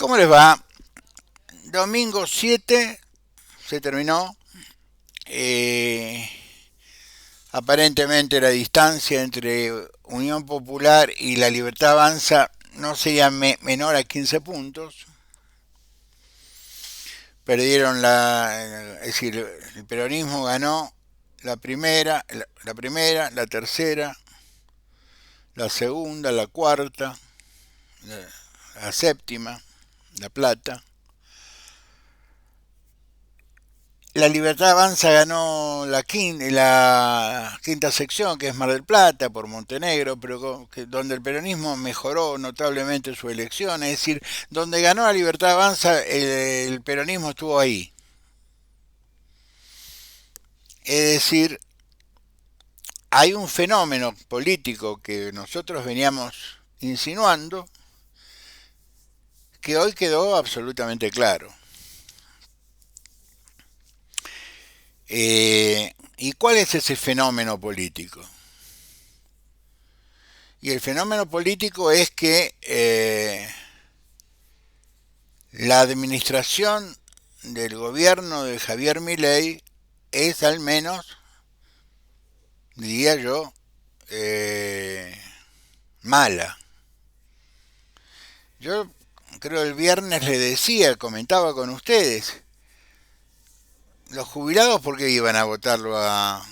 ¿Cómo les va? Domingo 7 se terminó. Eh, Aparentemente la distancia entre Unión Popular y La Libertad Avanza no sería menor a 15 puntos. Perdieron es decir, el peronismo ganó la tercera, la segunda, la cuarta, la séptima, La Plata. La Libertad Avanza ganó la quinta sección, que es Mar del Plata, por Montenegro, pero donde el peronismo mejoró notablemente su elección. Es decir, donde ganó la Libertad Avanza, el peronismo estuvo ahí. Es decir, hay un fenómeno político que nosotros veníamos insinuando que hoy quedó absolutamente claro. ¿Y cuál es ese fenómeno político? Y el fenómeno político es que la administración del gobierno de Javier Milei es al menos, diría yo, eh, mala. Yo creo el viernes le decía, comentaba con ustedes, los jubilados por qué iban a votarlo a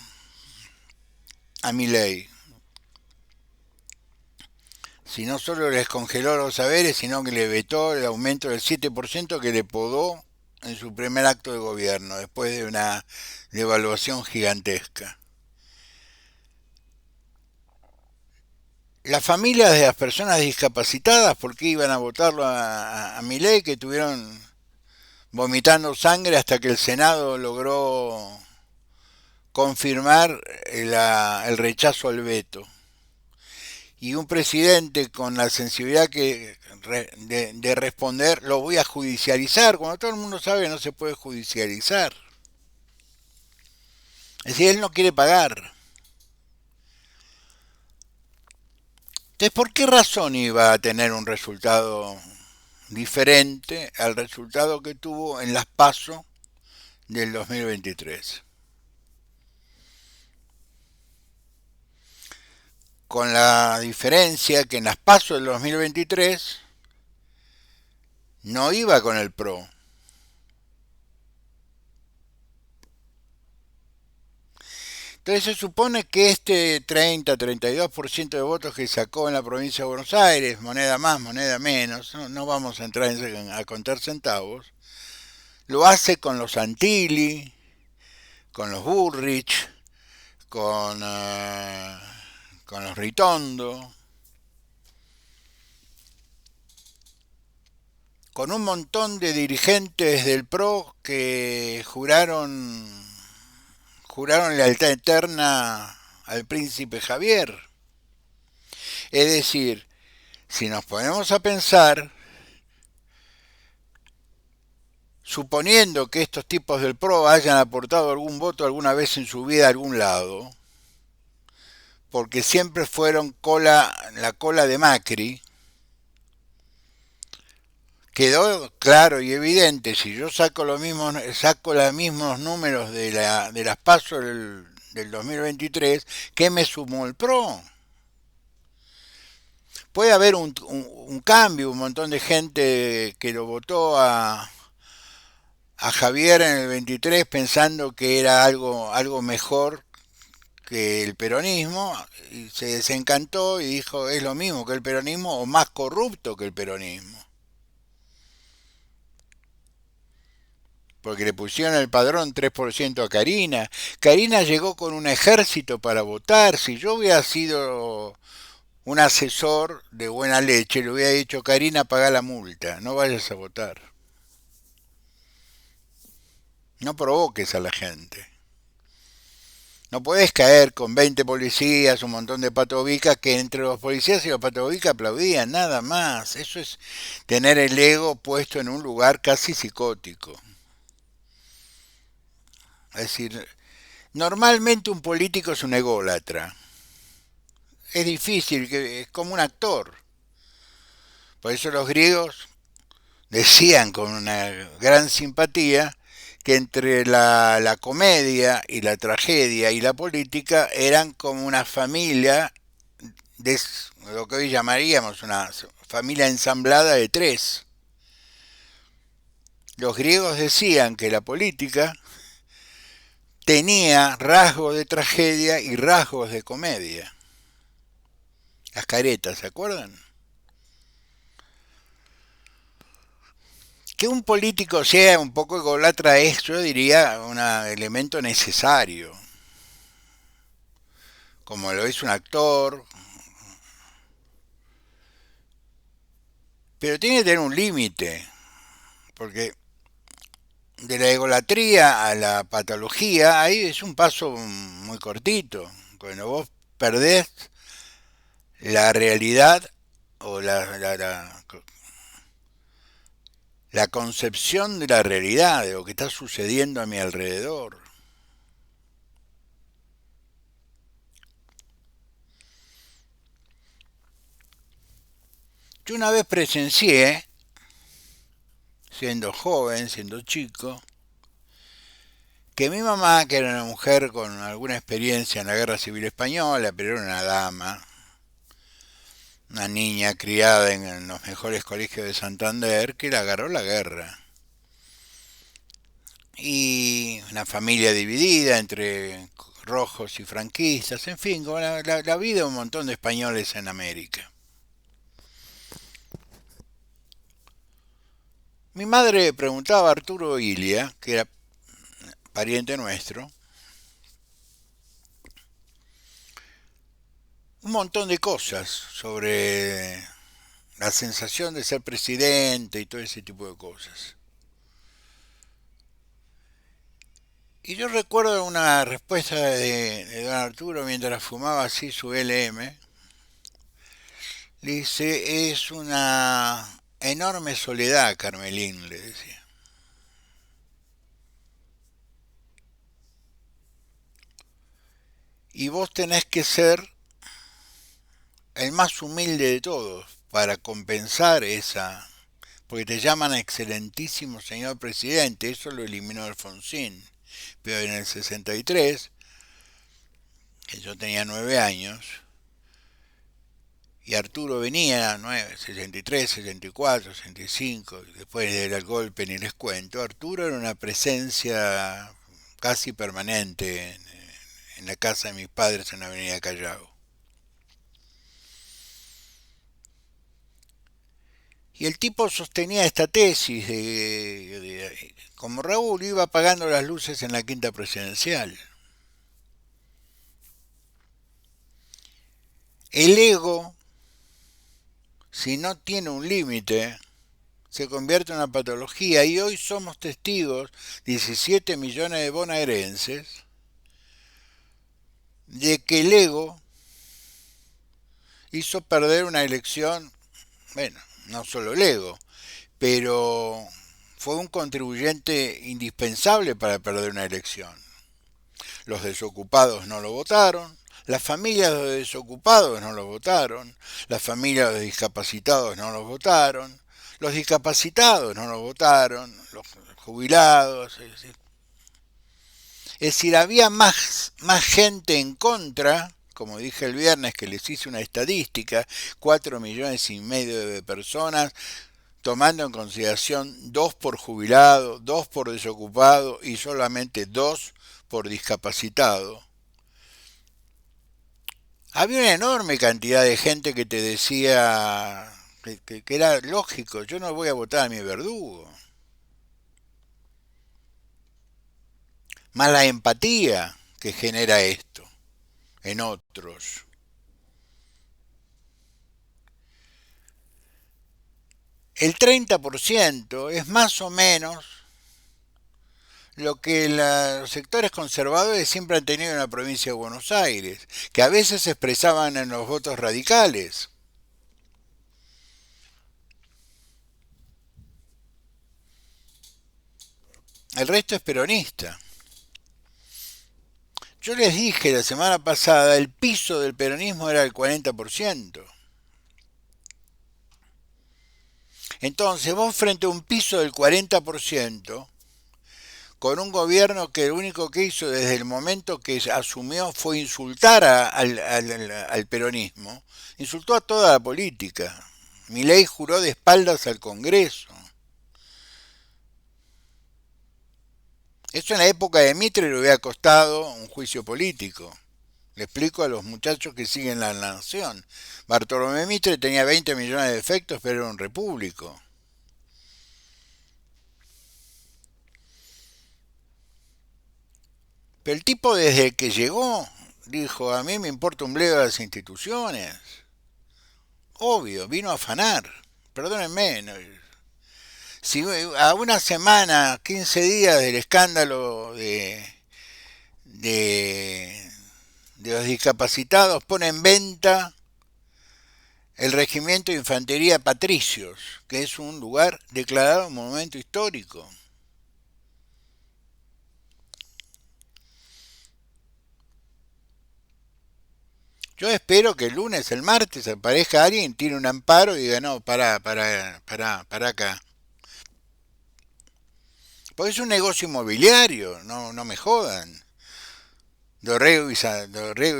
Milei. Si no solo les congeló los saberes, sino que le vetó el aumento del 7% que le podó en su primer acto de gobierno, después de una devaluación gigantesca. Las familias de las personas discapacitadas, ¿por qué iban a votarlo a Milei, que tuvieron vomitando sangre hasta que el Senado logró confirmar el rechazo al veto? Y un presidente con la sensibilidad de responder, lo voy a judicializar, cuando todo el mundo sabe que no se puede judicializar. Es decir, él no quiere pagar. Entonces, ¿por qué razón iba a tener un resultado diferente al resultado que tuvo en las PASO del 2023? Con la diferencia que en las PASO del 2023 no iba con el PRO. Entonces se supone que este 30-32% de votos que sacó en la provincia de Buenos Aires, moneda más, moneda menos, no vamos a entrar a contar centavos, lo hace con los Santilli, con los Burrich, con, uh, con los Ritondo, con un montón de dirigentes del PRO que juraron lealtad eterna al príncipe Javier. Es decir, si nos ponemos a pensar, suponiendo que estos tipos del PRO hayan aportado algún voto alguna vez en su vida a algún lado, porque siempre fueron la cola de Macri, quedó claro y evidente, si yo saco los mismos números de las PASO del 2023, ¿qué me sumó el PRO? Puede haber un cambio, un montón de gente que lo votó a Javier en el 23 pensando que era algo mejor que el peronismo, y se desencantó y dijo es lo mismo que el peronismo o más corrupto que el peronismo. Porque le pusieron el padrón 3% a Karina. Karina llegó con un ejército para votar. Si yo hubiera sido un asesor de buena leche, le hubiera dicho, Karina, paga la multa, no vayas a votar. No provoques a la gente. No puedes caer con 20 policías, un montón de patobicas, que entre los policías y los patobicas aplaudían, nada más. Eso es tener el ego puesto en un lugar casi psicótico. Es decir, normalmente un político es un ególatra. Es difícil, es como un actor. Por eso los griegos decían con una gran simpatía que entre la comedia y la tragedia y la política eran como una familia de lo que hoy llamaríamos una familia ensamblada de tres. Los griegos decían que la política tenía rasgos de tragedia y rasgos de comedia. Las caretas, ¿se acuerdan? Que un político sea un poco ególatra es, yo diría, un elemento necesario, como lo es un actor, pero tiene que tener un límite, porque de la egolatría a la patología, ahí es un paso muy cortito. Cuando vos perdés la realidad o la concepción de la realidad, de lo que está sucediendo a mi alrededor. Yo una vez presencié, siendo joven, siendo chico, que mi mamá, que era una mujer con alguna experiencia en la Guerra Civil Española, pero era una dama, una niña criada en los mejores colegios de Santander, que le agarró la guerra. Y una familia dividida entre rojos y franquistas, en fin, como la vida de un montón de españoles en América. Mi madre preguntaba a Arturo Ilia, que era pariente nuestro, un montón de cosas sobre la sensación de ser presidente y todo ese tipo de cosas. Y yo recuerdo una respuesta de don Arturo mientras fumaba así su LM. Le dice, es una enorme soledad, Carmelín, le decía. Y vos tenés que ser el más humilde de todos para compensar esa. Porque te llaman excelentísimo señor presidente, eso lo eliminó Alfonsín. Pero en el 63, que yo tenía 9 años, y Arturo venía, 9, 63, 64, 65, después del golpe ni les cuento, Arturo era una presencia casi permanente en la casa de mis padres en la avenida Callao. Y el tipo sostenía esta tesis como Raúl iba apagando las luces en la quinta presidencial. El ego, si no tiene un límite, se convierte en una patología y hoy somos testigos, 17 millones de bonaerenses, de que el ego hizo perder una elección, bueno, no solo el ego, pero fue un contribuyente indispensable para perder una elección. Los desocupados no lo votaron, las familias de desocupados no lo votaron, las familias de discapacitados no lo votaron, los discapacitados no lo votaron, los jubilados. Es decir, había más gente en contra, como dije el viernes que les hice una estadística, 4,5 millones de personas, tomando en consideración 2 por jubilado, 2 por desocupado y solamente 2 por discapacitado. Había una enorme cantidad de gente que te decía que era lógico, yo no voy a votar a mi verdugo. Más la empatía que genera esto en otros. El 30% es más o menos lo que los sectores conservadores siempre han tenido en la provincia de Buenos Aires, que a veces se expresaban en los votos radicales. El resto es peronista. Yo les dije la semana pasada, el piso del peronismo era el 40%. Entonces vos frente a un piso del 40%, con un gobierno que lo único que hizo desde el momento que asumió fue insultar al peronismo, insultó a toda la política. Milei juró de espaldas al Congreso. Eso en la época de Mitre le hubiera costado un juicio político. Le explico a los muchachos que siguen la nación. Bartolomé Mitre tenía 20 millones de defectos, pero era un repúblico. Pero el tipo desde que llegó dijo, a mí me importa un bledo de las instituciones. Obvio, vino a afanar. Perdónenme. Si a una semana, 15 días del escándalo de, de los discapacitados, pone en venta el Regimiento de Infantería Patricios, que es un lugar declarado monumento histórico. Yo espero que el lunes, el martes, aparezca alguien, tire un amparo y diga, no, para acá. Porque es un negocio inmobiliario, no me jodan. Dorrego y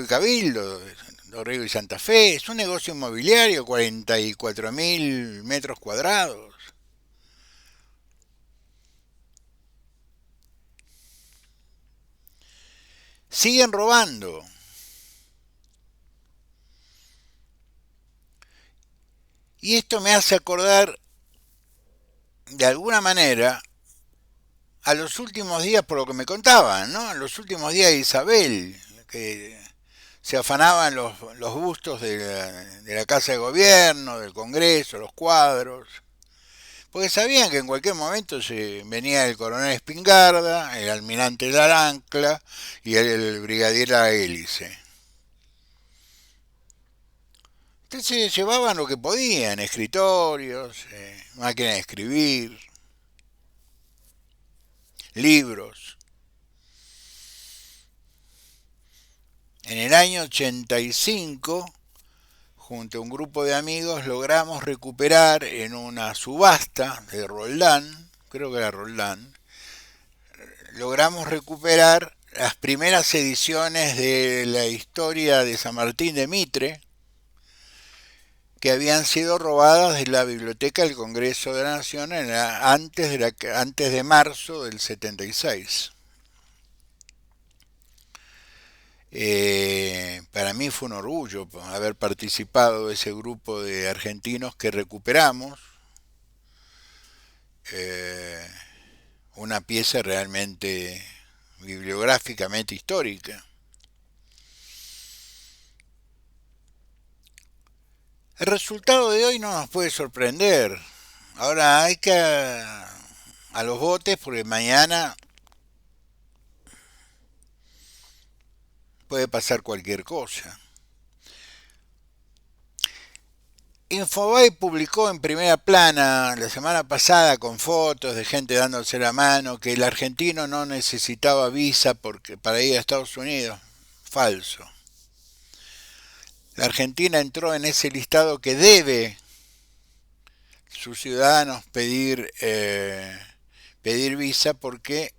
Cabildo, Dorrego y Santa Fe, es un negocio inmobiliario, 44.000 metros cuadrados. Siguen robando. Y esto me hace acordar, de alguna manera, a los últimos días, por lo que me contaban, ¿no? Los últimos días de Isabel, que se afanaban los bustos de la Casa de Gobierno, del Congreso, los cuadros, porque sabían que en cualquier momento se venía el coronel Espingarda, el almirante Darancla y el brigadier La Hélice. Entonces llevaban lo que podían, escritorios, máquinas de escribir, libros. En el año 85, junto a un grupo de amigos, logramos recuperar en una subasta de Roldán, creo que era Roldán, logramos recuperar las primeras ediciones de la historia de San Martín de Mitre, que habían sido robadas de la biblioteca del Congreso de la Nación antes de marzo del 76. Para mí fue un orgullo haber participado de ese grupo de argentinos que recuperamos eh, una pieza realmente bibliográficamente histórica. El resultado de hoy no nos puede sorprender. Ahora hay que a los botes porque mañana puede pasar cualquier cosa. Infobae publicó en primera plana la semana pasada con fotos de gente dándose la mano que el argentino no necesitaba visa para ir a Estados Unidos. Falso. La Argentina entró en ese listado que debe sus ciudadanos pedir visa porque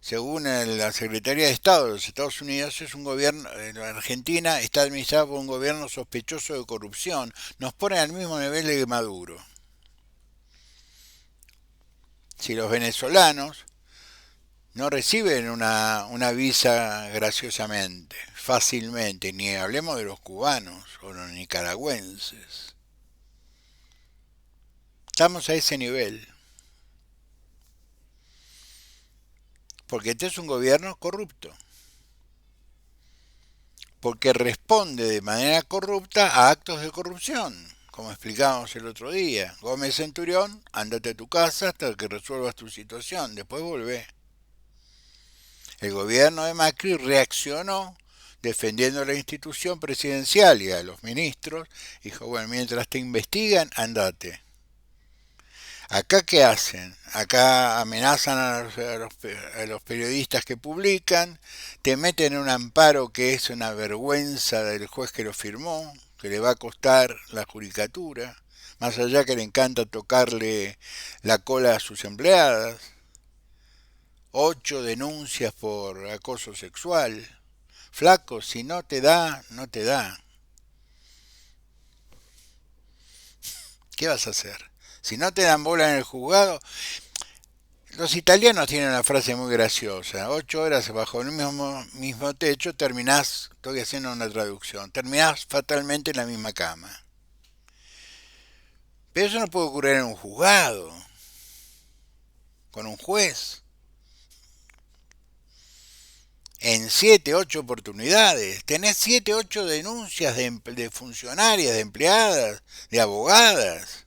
según la Secretaría de Estado de los Estados Unidos, es un gobierno, la Argentina está administrada por un gobierno sospechoso de corrupción. Nos pone al mismo nivel de Maduro. Si los venezolanos no reciben una visa graciosamente, fácilmente, ni hablemos de los cubanos o los nicaragüenses. Estamos a ese nivel. Porque este es un gobierno corrupto. Porque responde de manera corrupta a actos de corrupción, como explicábamos el otro día. Gómez Centurión, ándate a tu casa hasta que resuelvas tu situación, después volvé. El gobierno de Macri reaccionó defendiendo la institución presidencial y a los ministros, dijo, bueno, mientras te investigan, andate. ¿Acá qué hacen? Acá amenazan a los periodistas que publican, te meten en un amparo que es una vergüenza del juez que lo firmó, que le va a costar la judicatura. Más allá que le encanta tocarle la cola a sus empleadas. 8 denuncias por acoso sexual. Flaco, si no te da, no te da. ¿Qué vas a hacer? Si no te dan bola en el juzgado, los italianos tienen una frase muy graciosa. 8 horas bajo el mismo techo terminás, estoy haciendo una traducción, terminás fatalmente en la misma cama. Pero eso no puede ocurrir en un juzgado, con un juez. En 7, 8 oportunidades. Tenés 7, 8 denuncias de funcionarias, de empleadas, de abogadas.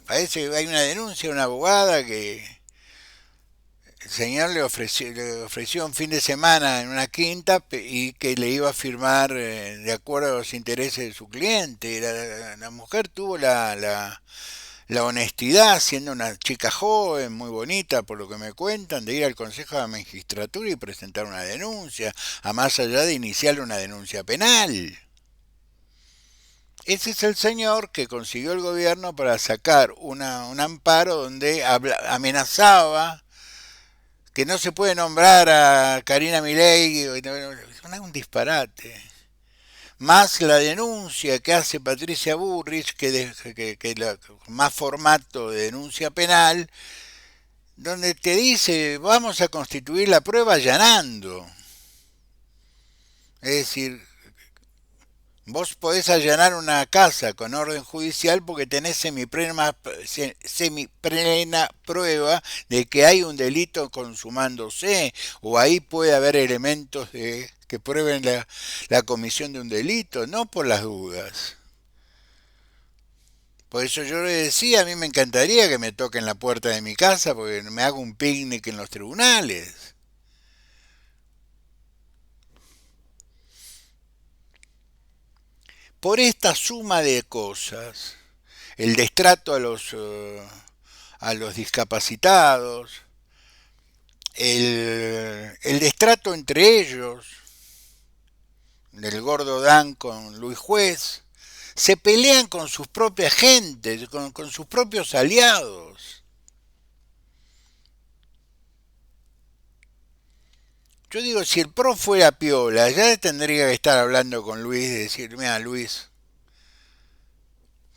Parece que hay una denuncia de una abogada que el señor le ofreció un fin de semana en una quinta y que le iba a firmar de acuerdo a los intereses de su cliente. La mujer tuvo la honestidad, siendo una chica joven, muy bonita, por lo que me cuentan, de ir al Consejo de la Magistratura y presentar una denuncia, a más allá de iniciar una denuncia penal. Ese es el señor que consiguió el gobierno para sacar un amparo donde amenazaba que no se puede nombrar a Karina Milei, un disparate. Más la denuncia que hace Patricia Burrich, más formato de denuncia penal, donde te dice vamos a constituir la prueba allanando. Es decir, vos podés allanar una casa con orden judicial porque tenés semiplena prueba de que hay un delito consumándose, o ahí puede haber elementos que prueben la comisión de un delito, no por las dudas. Por eso yo le decía, a mí me encantaría que me toquen la puerta de mi casa porque me hago un picnic en los tribunales. Por esta suma de cosas, el destrato a los discapacitados, el destrato entre ellos, del gordo Dan con Luis Juez, se pelean con sus propias gentes, con sus propios aliados. Yo digo, si el PRO fuera piola, ya tendría que estar hablando con Luis y decir, mira Luis,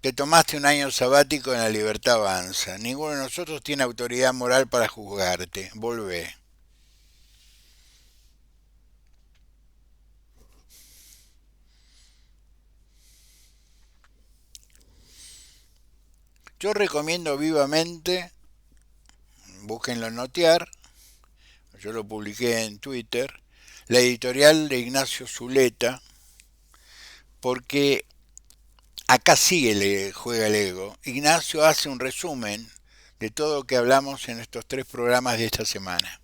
te tomaste un año sabático en la Libertad Avanza. Ninguno de nosotros tiene autoridad moral para juzgarte. Volvé. Yo recomiendo vivamente, búsquenlo en Notear, yo lo publiqué en Twitter, la editorial de Ignacio Zuleta, porque acá sí juega el ego. Ignacio hace un resumen de todo lo que hablamos en estos 3 programas de esta semana.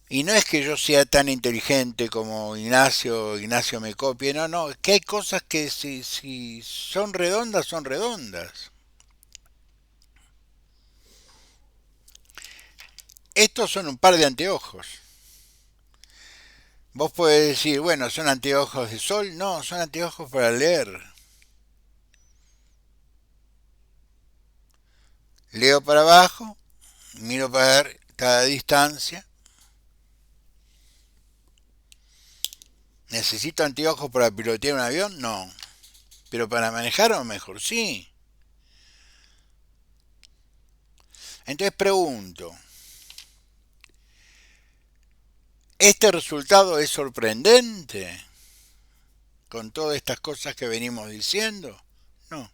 Y no es que yo sea tan inteligente como Ignacio me copie, no, es que hay cosas que si son redondas, son redondas. Estos son un par de anteojos. Vos podés decir, bueno, ¿son anteojos de sol? No, son anteojos para leer. Leo para abajo, miro para ver cada distancia. ¿Necesito anteojos para pilotear un avión? No. Pero para manejar a lo mejor sí. Entonces pregunto, ¿este resultado es sorprendente con todas estas cosas que venimos diciendo? No.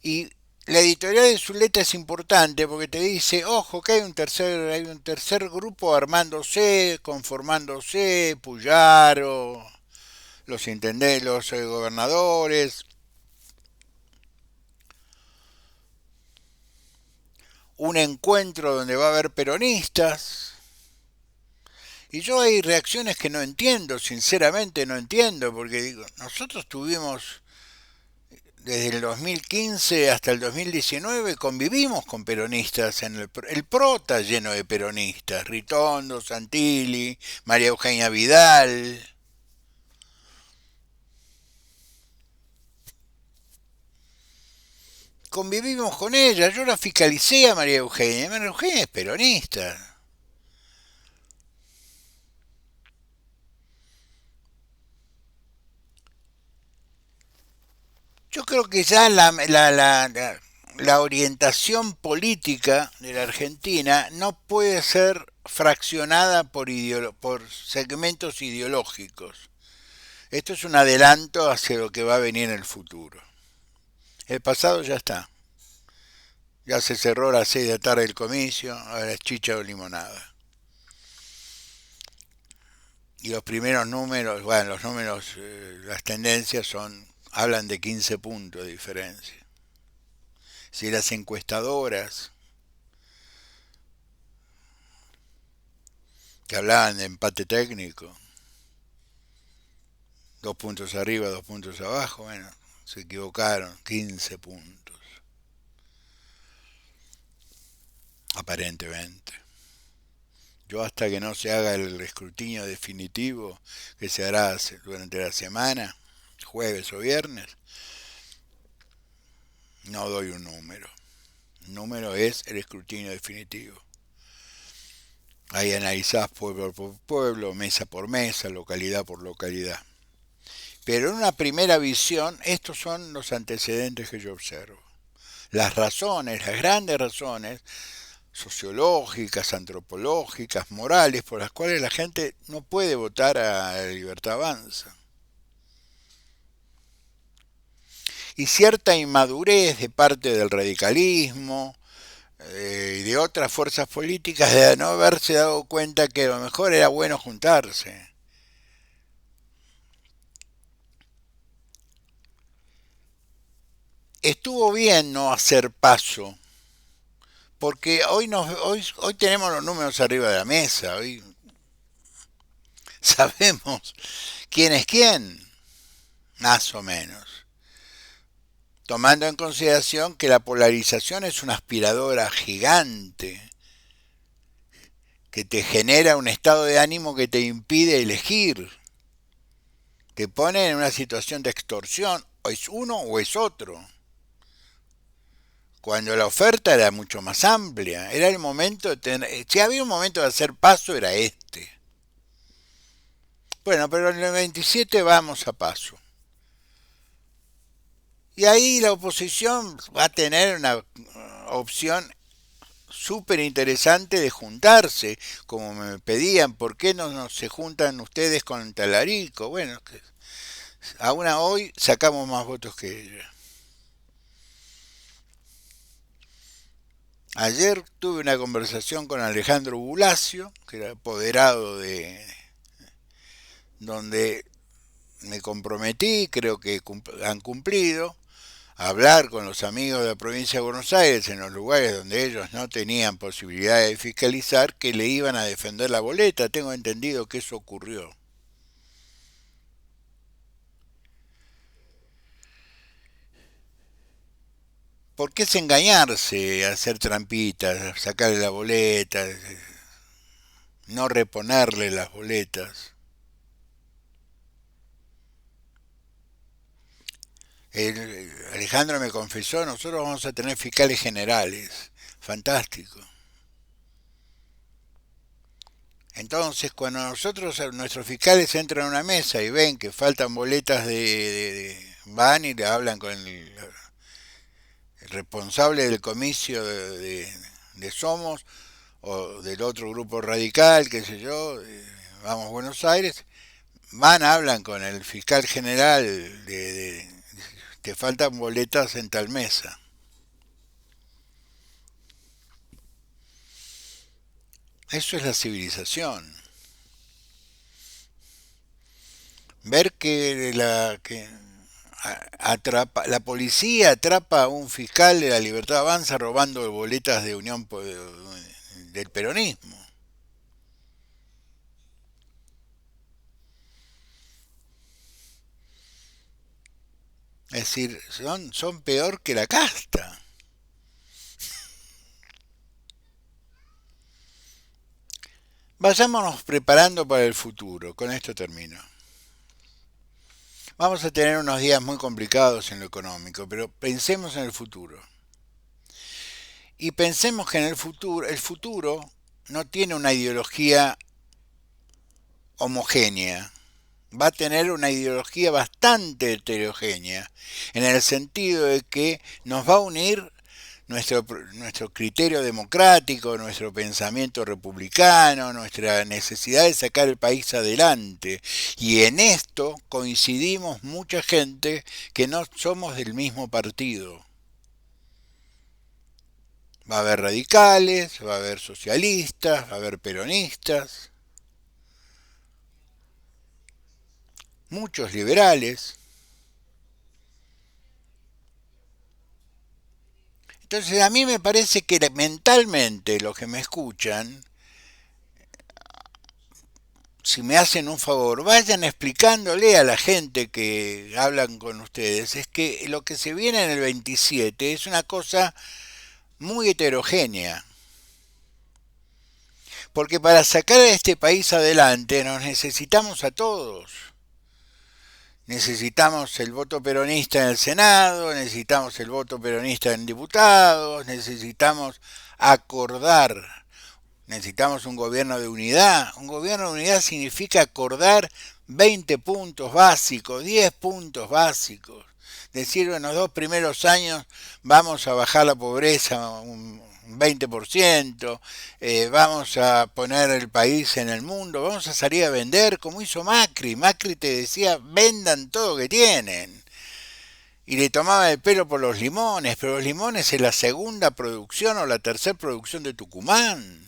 Y la editorial de Zuleta es importante porque te dice, ojo, que hay un tercer grupo armándose, conformándose, Puyaro, los intendentes, los gobernadores, un encuentro donde va a haber peronistas. Y yo hay reacciones que no entiendo, sinceramente no entiendo, porque digo, nosotros tuvimos desde el 2015 hasta el 2019 convivimos con peronistas el PRO está lleno de peronistas, Ritondo, Santilli, María Eugenia Vidal. Convivimos con ella, yo la fiscalicé a María Eugenia es peronista. Yo creo que ya la orientación política de la Argentina no puede ser fraccionada por segmentos ideológicos. Esto es un adelanto hacia lo que va a venir en el futuro. El pasado ya está. Ya se cerró a las 6 de la tarde el comicio, ahora es chicha o limonada. Y los primeros números, bueno, los números, las tendencias hablan de 15 puntos de diferencia. Si las encuestadoras que hablaban de empate técnico, 2 puntos arriba, 2 puntos abajo, bueno, se equivocaron, 15 puntos, aparentemente. Yo hasta que no se haga el escrutinio definitivo, que se hará durante la semana, jueves o viernes, no doy un número. El número es el escrutinio definitivo. Ahí analizás pueblo por pueblo, mesa por mesa, localidad por localidad. Pero en una primera visión, estos son los antecedentes que yo observo. Las razones, las grandes razones sociológicas, antropológicas, morales, por las cuales la gente no puede votar a la Libertad Avanza. Y cierta inmadurez de parte del radicalismo y de otras fuerzas políticas de no haberse dado cuenta que a lo mejor era bueno juntarse. Estuvo bien no hacer paso, porque hoy tenemos los números arriba de la mesa, hoy sabemos quién es quién, más o menos. Tomando en consideración que la polarización es una aspiradora gigante que te genera un estado de ánimo que te impide elegir, te pone en una situación de extorsión, o es uno o es otro. Cuando la oferta era mucho más amplia, era el momento de tener, si había un momento de hacer paso era este. Bueno, pero en el 27 vamos a paso. Y ahí la oposición va a tener una opción súper interesante de juntarse, como me pedían, ¿por qué no se juntan ustedes con Talarico? Bueno, aún hoy sacamos más votos que ella. Ayer tuve una conversación con Alejandro Bulacio, que era apoderado de donde me comprometí, creo que han cumplido, a hablar con los amigos de la provincia de Buenos Aires en los lugares donde ellos no tenían posibilidad de fiscalizar, que le iban a defender la boleta. Tengo entendido que eso ocurrió. ¿Por qué es engañarse, hacer trampitas, sacarle la boleta, no reponerle las boletas? Alejandro me confesó, nosotros vamos a tener fiscales generales. Fantástico. Entonces, cuando nuestros fiscales entran a una mesa y ven que faltan boletas van y le hablan con el responsable del comicio de Somos o del otro grupo radical, qué sé yo, Vamos a Buenos Aires, hablan con el fiscal general te faltan boletas en tal mesa. Eso es la civilización. Ver que la policía atrapa a un fiscal de la Libertad Avanza robando boletas de Unión del peronismo. Es decir, son peor que la casta. Vayámonos preparando para el futuro. Con esto termino. Vamos a tener unos días muy complicados en lo económico, pero pensemos en el futuro. Y pensemos que en el futuro no tiene una ideología homogénea. Va a tener una ideología bastante heterogénea, en el sentido de que nos va a unir nuestro criterio democrático, nuestro pensamiento republicano, nuestra necesidad de sacar el país adelante. Y en esto coincidimos mucha gente que no somos del mismo partido. Va a haber radicales, va a haber socialistas, va a haber peronistas, muchos liberales. Entonces a mí me parece que mentalmente los que me escuchan, si me hacen un favor, vayan explicándole a la gente que hablan con ustedes, es que lo que se viene en el 27 es una cosa muy heterogénea. Porque para sacar a este país adelante nos necesitamos a todos. Necesitamos el voto peronista en el Senado, necesitamos el voto peronista en diputados, necesitamos acordar, necesitamos un gobierno de unidad. Un gobierno de unidad significa acordar 20 puntos básicos, 10 puntos básicos. Decir, en los 2 primeros años vamos a bajar la pobreza un 20%, vamos a poner el país en el mundo, vamos a salir a vender como hizo Macri. Macri te decía, vendan todo lo que tienen. Y le tomaba el pelo por los limones, pero los limones es la segunda producción o la tercera producción de Tucumán.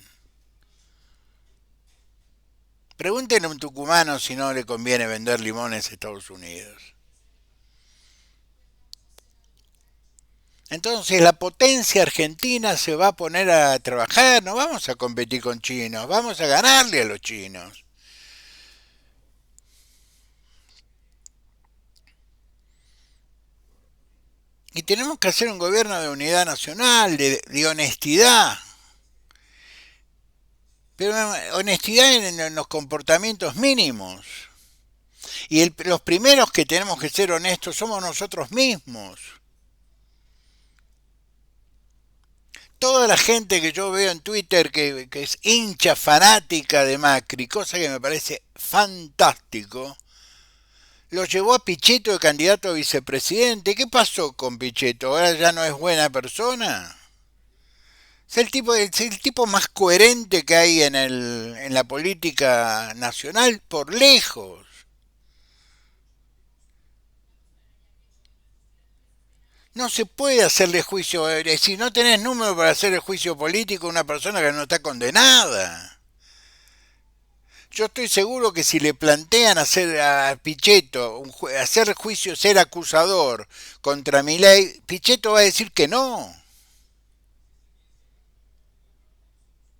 Pregúntenle a un tucumano si no le conviene vender limones a Estados Unidos. Entonces la potencia argentina se va a poner a trabajar, no vamos a competir con chinos, vamos a ganarle a los chinos. Y tenemos que hacer un gobierno de unidad nacional, de honestidad. Pero honestidad en los comportamientos mínimos. Y los primeros que tenemos que ser honestos somos nosotros mismos. Toda la gente que yo veo en Twitter que es hincha fanática de Macri, cosa que me parece fantástico, lo llevó a Pichetto de candidato a vicepresidente. ¿Qué pasó con Pichetto? ¿Ahora ya no es buena persona? Es el tipo más coherente que hay en la política nacional por lejos. No se puede hacerle juicio, si no tenés número para hacerle juicio político a una persona que no está condenada. Yo estoy seguro que si le plantean hacer a Pichetto, hacer juicio, ser acusador contra Milei, Pichetto va a decir que no.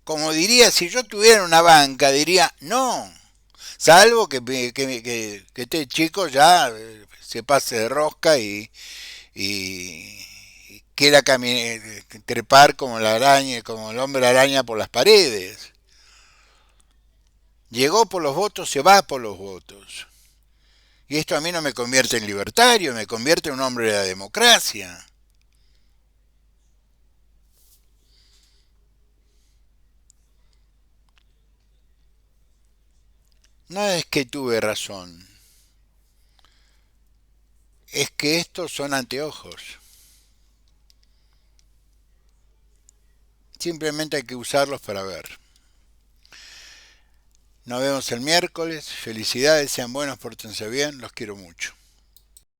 Como diría, si yo tuviera una banca, diría no. Salvo que este chico ya se pase de rosca y quiera trepar como la araña, como el hombre araña por las paredes. Llegó por los votos, se va por los votos. Y esto a mí no me convierte en libertario, me convierte en un hombre de la democracia. No es que tuve razón, es que estos son anteojos. Simplemente hay que usarlos para ver. Nos vemos el miércoles. Felicidades, sean buenos, pórtense bien, los quiero mucho.